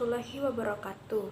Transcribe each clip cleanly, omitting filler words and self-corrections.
warahmatullahi wabarakatuh.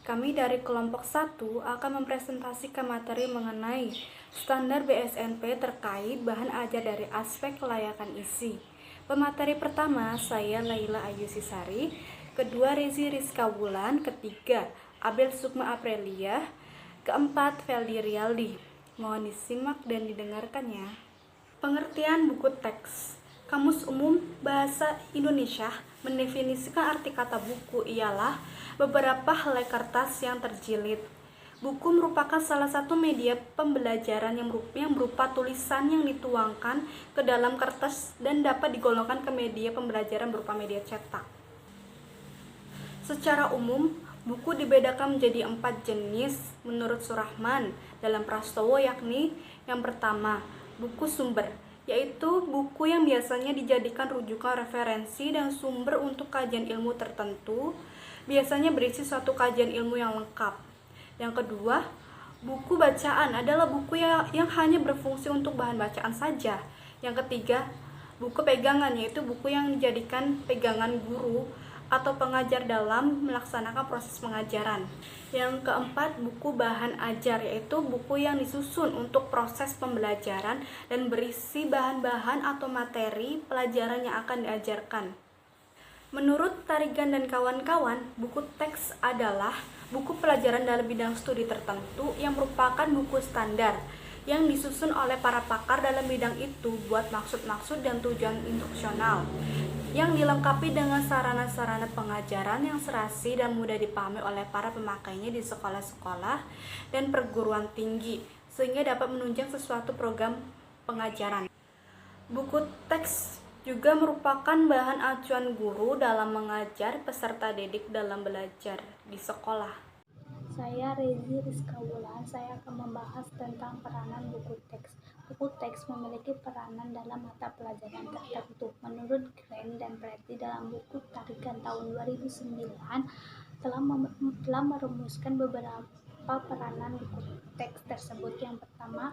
Kami dari kelompok 1 akan mempresentasikan materi mengenai standar BSNP terkait bahan ajar dari aspek kelayakan isi. Pemateri pertama, saya Laila Ayusisari, kedua Rezi Rizka Wulan, ketiga Abel Sukma Aprilia, keempat Feldi Rialdi. Mohon disimak dan didengarkan ya. Pengertian buku teks. Kamus Umum Bahasa Indonesia mendefinisikan arti kata buku ialah beberapa helai kertas yang terjilid. Buku merupakan salah satu media pembelajaran yang berupa tulisan yang dituangkan ke dalam kertas dan dapat digolongkan ke media pembelajaran berupa media cetak. Secara umum, buku dibedakan menjadi 4 jenis menurut Surahman dalam Prastowo, yakni yang pertama, buku sumber, yaitu buku yang biasanya dijadikan rujukan referensi dan sumber untuk kajian ilmu tertentu, biasanya berisi suatu kajian ilmu yang lengkap. Yang kedua, buku bacaan adalah buku yang hanya berfungsi untuk bahan bacaan saja. Yang ketiga, buku pegangan, yaitu buku yang dijadikan pegangan guru atau pengajar dalam melaksanakan proses pengajaran. Yang keempat, buku bahan ajar, yaitu buku yang disusun untuk proses pembelajaran dan berisi bahan-bahan atau materi pelajaran yang akan diajarkan. Menurut Tarigan dan kawan-kawan, buku teks adalah buku pelajaran dalam bidang studi tertentu yang merupakan buku standar yang disusun oleh para pakar dalam bidang itu buat maksud-maksud dan tujuan instruksional, yang dilengkapi dengan sarana-sarana pengajaran yang serasi dan mudah dipahami oleh para pemakainya di sekolah-sekolah dan perguruan tinggi, sehingga dapat menunjang sesuatu program pengajaran. Buku teks juga merupakan bahan acuan guru dalam mengajar peserta didik dalam belajar di sekolah. Saya Rezi Rizka Wulan, saya akan membahas tentang peranan buku teks. Buku teks memiliki peranan dalam mata pelajaran tertentu. Menurut Grant dan Pretty dalam buku Tarigan tahun 2009 telah merumuskan beberapa peranan buku teks tersebut. Yang pertama,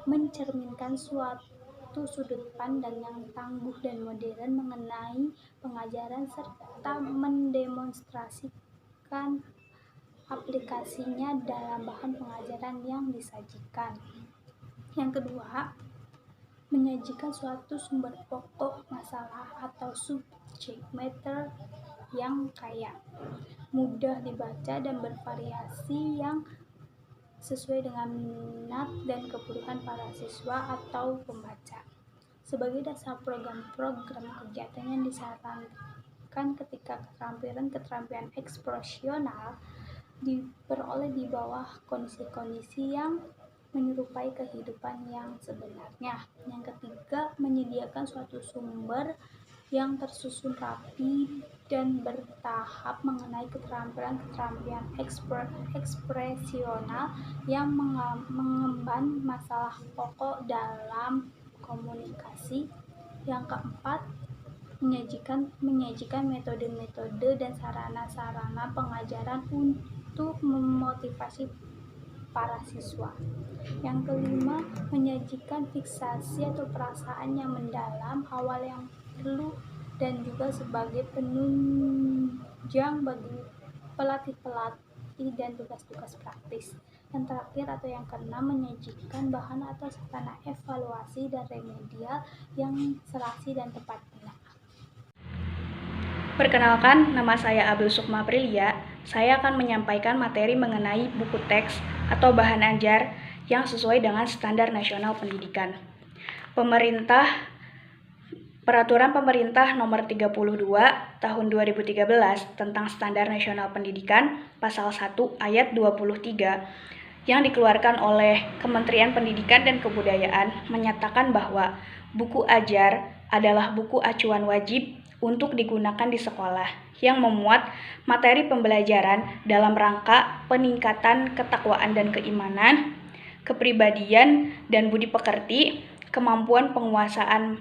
mencerminkan suatu sudut pandang yang tangguh dan modern mengenai pengajaran serta mendemonstrasikan aplikasinya dalam bahan pengajaran yang disajikan. Yang kedua, menyajikan suatu sumber pokok masalah atau subject matter yang kaya, mudah dibaca dan bervariasi yang sesuai dengan minat dan kebutuhan para siswa atau pembaca. Sebagai dasar program-program kegiatan yang disarankan ketika keterampilan ekspresional diperoleh di bawah kondisi-kondisi yang menyerupai kehidupan yang sebenarnya. Yang ketiga, menyediakan suatu sumber yang tersusun rapi dan bertahap mengenai keterampilan ekspresional yang mengemban masalah pokok dalam komunikasi. Yang keempat, menyajikan metode-metode dan sarana-sarana pengajaran untuk memotivasi para siswa. Yang kelima, menyajikan fiksasi atau perasaan yang mendalam, awal yang perlu dan juga sebagai penunjang bagi pelatih-pelatih dan tugas-tugas praktis. Yang terakhir atau yang keenam, menyajikan bahan atau sarana evaluasi dan remedial yang serasi dan tepat guna. Perkenalkan, nama saya Abel Sukma Aprilia. Saya akan menyampaikan materi mengenai buku teks atau bahan ajar yang sesuai dengan Standar Nasional Pendidikan. Peraturan Pemerintah Nomor 32 Tahun 2013 tentang Standar Nasional Pendidikan Pasal 1 Ayat 23 yang dikeluarkan oleh Kementerian Pendidikan dan Kebudayaan menyatakan bahwa buku ajar adalah buku acuan wajib untuk digunakan di sekolah yang memuat materi pembelajaran dalam rangka peningkatan ketakwaan dan keimanan, kepribadian dan budi pekerti, kemampuan penguasaan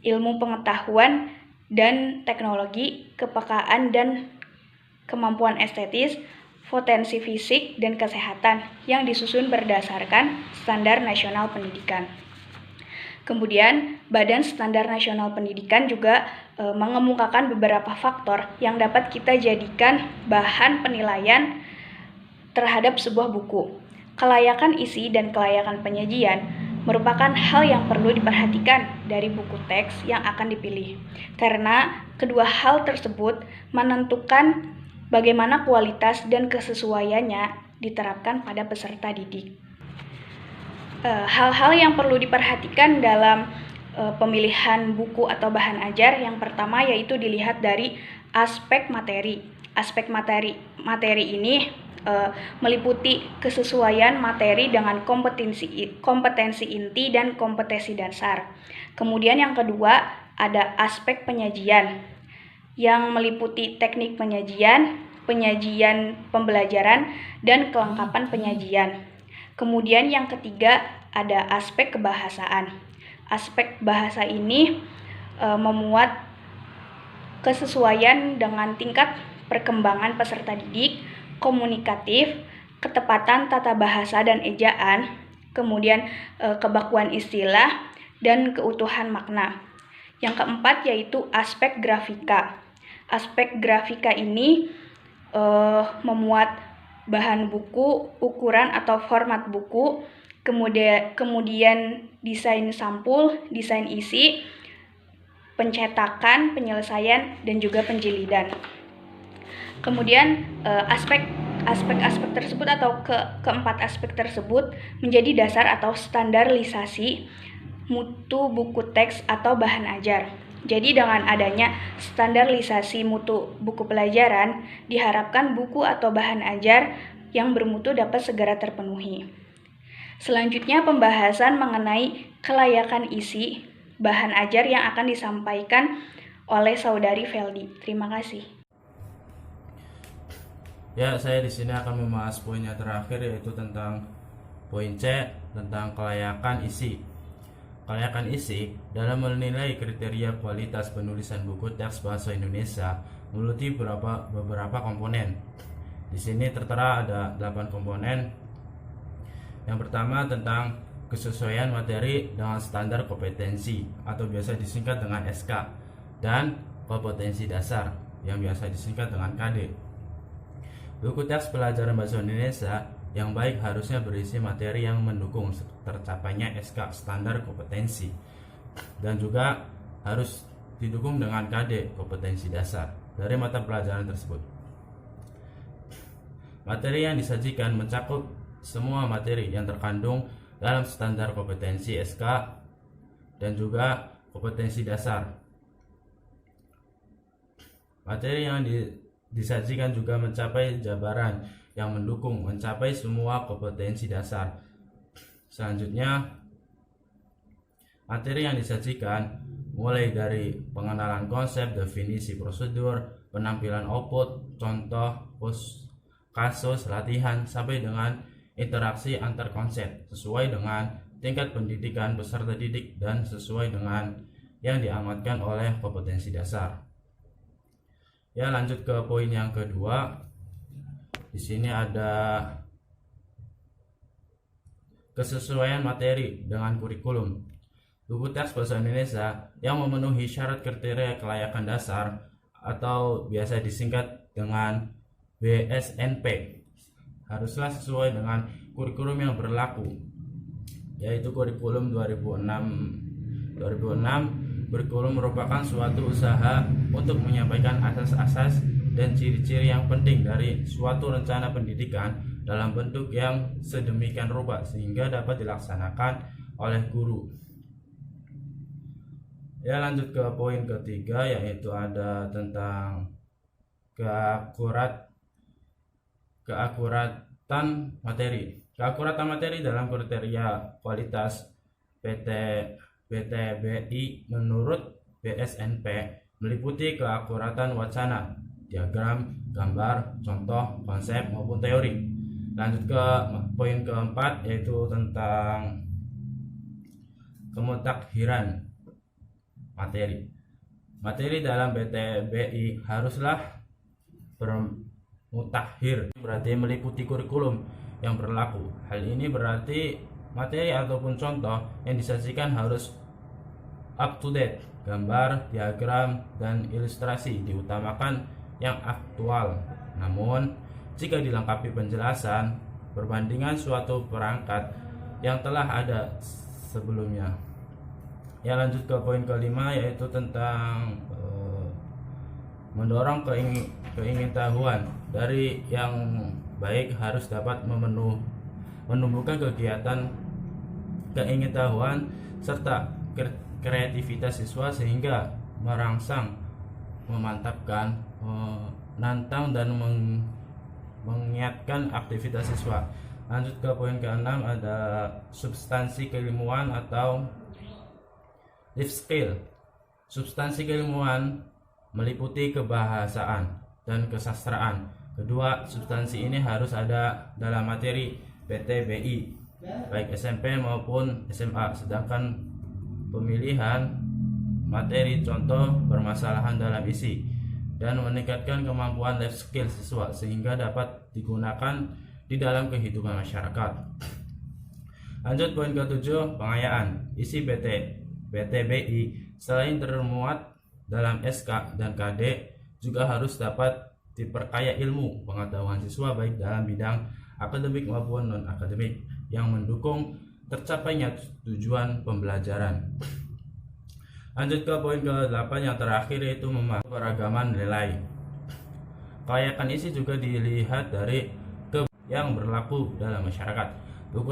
ilmu pengetahuan dan teknologi, kepekaan dan kemampuan estetis, potensi fisik dan kesehatan yang disusun berdasarkan Standar Nasional Pendidikan. Kemudian, Badan Standar Nasional Pendidikan juga mengemukakan beberapa faktor yang dapat kita jadikan bahan penilaian terhadap sebuah buku. Kelayakan isi dan kelayakan penyajian merupakan hal yang perlu diperhatikan dari buku teks yang akan dipilih, karena kedua hal tersebut menentukan bagaimana kualitas dan kesesuaiannya diterapkan pada peserta didik. Hal-hal yang perlu diperhatikan dalam pemilihan buku atau bahan ajar yang pertama yaitu dilihat dari aspek materi. Aspek materi ini meliputi kesesuaian materi dengan kompetensi inti dan kompetensi dasar. Kemudian yang kedua ada aspek penyajian yang meliputi teknik penyajian, penyajian pembelajaran, dan kelengkapan penyajian. Kemudian yang ketiga ada aspek kebahasaan. Aspek bahasa ini memuat kesesuaian dengan tingkat perkembangan peserta didik, komunikatif, ketepatan tata bahasa dan ejaan, kemudian kebakuan istilah, dan keutuhan makna. Yang keempat yaitu aspek grafika. Aspek grafika ini memuat bahan buku, ukuran atau format buku, kemudian desain sampul, desain isi, pencetakan, penyelesaian, dan juga penjilidan. Kemudian aspek tersebut atau keempat aspek tersebut menjadi dasar atau standarisasi mutu buku teks atau bahan ajar. Jadi dengan adanya standarisasi mutu buku pelajaran, diharapkan buku atau bahan ajar yang bermutu dapat segera terpenuhi. Selanjutnya pembahasan mengenai kelayakan isi bahan ajar yang akan disampaikan oleh Saudari Feldi. Terima kasih. Ya, saya di sini akan membahas poinnya terakhir yaitu tentang poin C tentang kelayakan isi. Kelayakan isi dalam menilai kriteria kualitas penulisan buku teks bahasa Indonesia meliputi beberapa komponen. Di sini tertera ada 8 komponen. Yang pertama tentang kesesuaian materi dengan standar kompetensi atau biasa disingkat dengan SK, dan kompetensi dasar yang biasa disingkat dengan KD. Buku teks pelajaran bahasa Indonesia yang baik harusnya berisi materi yang mendukung tercapainya SK standar kompetensi, dan juga harus didukung dengan KD kompetensi dasar dari mata pelajaran tersebut. Materi yang disajikan mencakup semua materi yang terkandung dalam standar kompetensi SK dan juga kompetensi dasar. Materi yang disajikan juga mencapai jabaran yang mendukung mencapai semua kompetensi dasar. Selanjutnya, materi yang disajikan mulai dari pengenalan konsep, definisi prosedur, penampilan output, contoh, kasus, latihan, sampai dengan interaksi antar konsep sesuai dengan tingkat pendidikan peserta didik dan sesuai dengan yang diamatkan oleh kompetensi dasar. Ya, lanjut ke poin yang kedua. Di sini ada kesesuaian materi dengan kurikulum. Buku teks bahasa Indonesia yang memenuhi syarat kriteria kelayakan dasar atau biasa disingkat dengan BSNP haruslah sesuai dengan kurikulum yang berlaku, yaitu kurikulum 2006. Kurikulum merupakan suatu usaha untuk menyampaikan asas-asas dan ciri-ciri yang penting dari suatu rencana pendidikan dalam bentuk yang sedemikian rupa sehingga dapat dilaksanakan oleh guru. Ya, lanjut ke poin ketiga yaitu ada tentang keakuratan materi. Keakuratan materi dalam kriteria kualitas PTBI menurut BSNP meliputi keakuratan wacana, diagram, gambar, contoh, konsep maupun teori. Lanjut ke poin keempat yaitu tentang kemutakhiran materi. Materi dalam PTBI haruslah bermutakhir, berarti meliputi kurikulum yang berlaku. Hal ini berarti materi ataupun contoh yang disajikan harus up to date, gambar, diagram, dan ilustrasi diutamakan yang aktual. Namun, jika dilengkapi penjelasan perbandingan suatu perangkat yang telah ada sebelumnya. Ya, lanjut ke poin kelima, yaitu tentang mendorong keingintahuan dari yang baik harus dapat menumbuhkan kegiatan keingintahuan serta kreativitas siswa sehingga merangsang, memantapkan, menantang dan mengiatkan aktivitas siswa. Lanjut ke poin ke-6, ada substansi keilmuan atau life skill. Substansi keilmuan meliputi kebahasaan dan kesastraan. Kedua, substansi ini harus ada dalam materi PTBI, baik SMP maupun SMA. Sedangkan pemilihan materi contoh permasalahan dalam isi dan meningkatkan kemampuan life skill siswa sehingga dapat digunakan di dalam kehidupan masyarakat. Lanjut poin ke-7, pengayaan. Isi PTBI selain termuat dalam SK dan KD juga harus dapat diperkaya ilmu pengetahuan siswa baik dalam bidang akademik maupun non-akademik yang mendukung tercapainya tujuan pembelajaran. Lanjut ke poin ke-8 yang terakhir, yaitu memahami keragaman nilai. Kelayakan isi juga dilihat dari yang berlaku dalam masyarakat. Buku